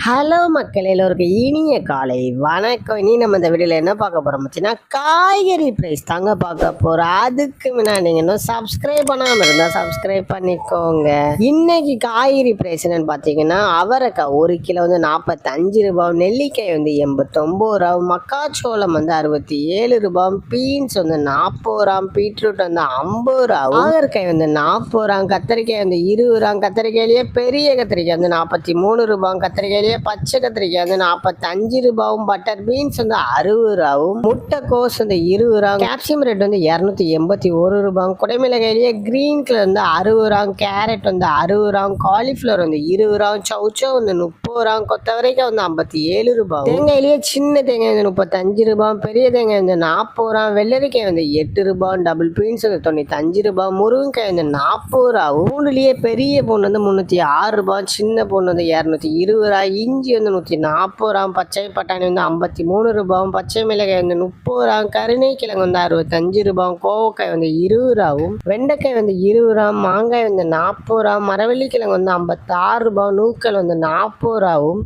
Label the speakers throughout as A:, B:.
A: Hello மக்கள் எல்லோருக்கும் இனிய காலை வணக்கம். இனி நம்ம இந்த வீடியோவில் என்ன பார்க்க போகிறோம் அப்படின்னா காய்கறி ப்ரைஸ் தாங்க பார்க்க போகிறோம். அதுக்கு முன்னாடி நீங்கள் இன்னும் சப்ஸ்கிரைப் பண்ணாமல் இருந்தால் சப்ஸ்கிரைப் பண்ணிக்கோங்க. இன்னைக்கு காய்கறி ப்ரைஸ் என்னன்னு பார்த்தீங்கன்னா அவரைக்காய் 1 கிலோ வந்து 45 ரூபாய், நெல்லிக்காய் வந்து 89 ரூபா, மக்காச்சோளம் வந்து 67 ரூபாய், பீன்ஸ் வந்து 40 ரூபா, பீட்ரூட் வந்து 50 ரூபா, ஆகற்காய் வந்து 40 ரூபா, கத்திரிக்காய் வந்து 20 ரூபா, கத்திரிக்காயிலேயே பெரிய கத்திரிக்காய் வந்து 43 ரூபாய், கத்திரிக்காயிலேயே பச்சை கத்திரிக்காய் வந்து 45 ரூபாயும், பட்டர் பீன்ஸ் வந்து 60 ரூபாயும், முட்டைக்கோஸ் வந்து 20 ரூபா, கேப்சியம் ரேட் வந்து 281 ரூபாய், குடைமிளகாயிலேயே கிரீன் கலர் வந்து 60 ரூபா, கேரட் வந்து 60 ரூபா, காலிஃப்ளவர் வந்து 20 ரூபா, சௌச்சோ வந்து 30 ரூபா, கொத்தவரைக்காய் வந்து 57 ரூபாய், தேங்காயிலேயே சின்ன தேங்காய் வந்து 35 ரூபாய், பெரிய தேங்காய் வந்து 40 ரூபா, வெள்ளரிக்காய் வந்து 8 ரூபாய், டபுள் பீன்ஸ் வந்து 95 ரூபாய், முருங்கைக்காய் வந்து 40 ரூபா, பூண்டுலேயே பெரிய பூண்டு வந்து 306 ரூபாய், சின்ன பூண்டு வந்து 220 ரூபா, இஞ்சி வந்து 140 ரூபா, பச்சை பட்டாணி வந்து 53 ரூபாயும், பச்சை மிளகாய் வந்து 30 ரூபா, கருணை கிழங்கு வந்து 65 ரூபாய், கோவக்காய் வந்து 20 ரூபாயும், வெண்டைக்காய் வந்து 20 ரூபா, மாங்காய் வந்து 40 ரூபா, மரவள்ளி கிழங்கு வந்து 56 ரூபாய், நூக்கல் வந்து 40 ரூபாயும்,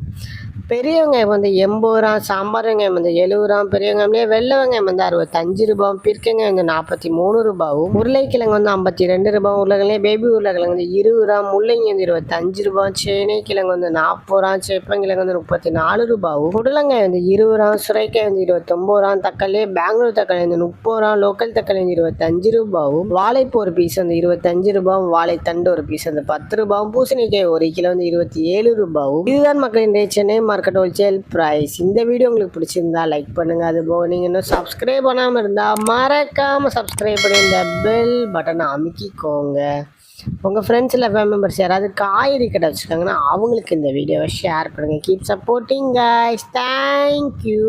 A: பெரிய வெங்காயம் வந்து 80 ரூபா, சாம்பார் வெங்காயம் வந்து 70 ரூபா, பெரிய வெங்காயம்லேயே வெள்ளை வெங்காயம் வந்து 65 ரூபாய், பிற்கங்காய் வந்து 43 ரூபாயும், உருளைக்கிழங்கு வந்து 52 ரூபாய், உருளைக்கிழங்கு பேபி உருளைக்கிழங்கு வந்து 20 ரூபா, முள்ளங்கி வந்து 25 ரூபாய், சேனை கிழங்கு வந்து 40 ரூபா, சேப்பங்கிழங்கு வந்து 34 ரூபாயும், புடலங்காய் வந்து 20 ரூபா, சுரைக்காய் வந்து 29 ரூபா, தக்காளி பெங்களூர் தக்காளி வந்து 30 ரூபா, லோக்கல் தக்காளி வந்து 25 ரூபாயும், வாழைப்பூ ஒரு பீஸ் வந்து 25 ரூபாய், வாழைத்தண்டு ஒரு பீஸ் வந்து 10 ரூபாயும், பூசணிக்காய் 1 கிலோ வந்து 27 ரூபாயும். இதுதான் மக்களின் சென்னை மார்க்கெட் ஹோல்சேல் பிரைஸ். இந்த வீடியோ உங்களுக்கு பிடிச்சிருந்தா லைக் பண்ணுங்க. அது போக நீங்க இன்னும் சப்ஸ்கிரைப் பண்ணாமல் இருந்தால் மறக்காம சப்ஸ்கிரைப் பண்ணி இந்த பெல் பட்டனை அமுக்கிக்கோங்க. உங்கள் ஃப்ரெண்ட்ஸ் இல்லை ஃபேமிலி மெம்பர்ஸ் யாராவது காய்கறி கடை வச்சுருக்காங்கன்னா அவங்களுக்கு இந்த வீடியோவை ஷேர் பண்ணுங்கள். Keep supporting guys. தேங்க்யூ.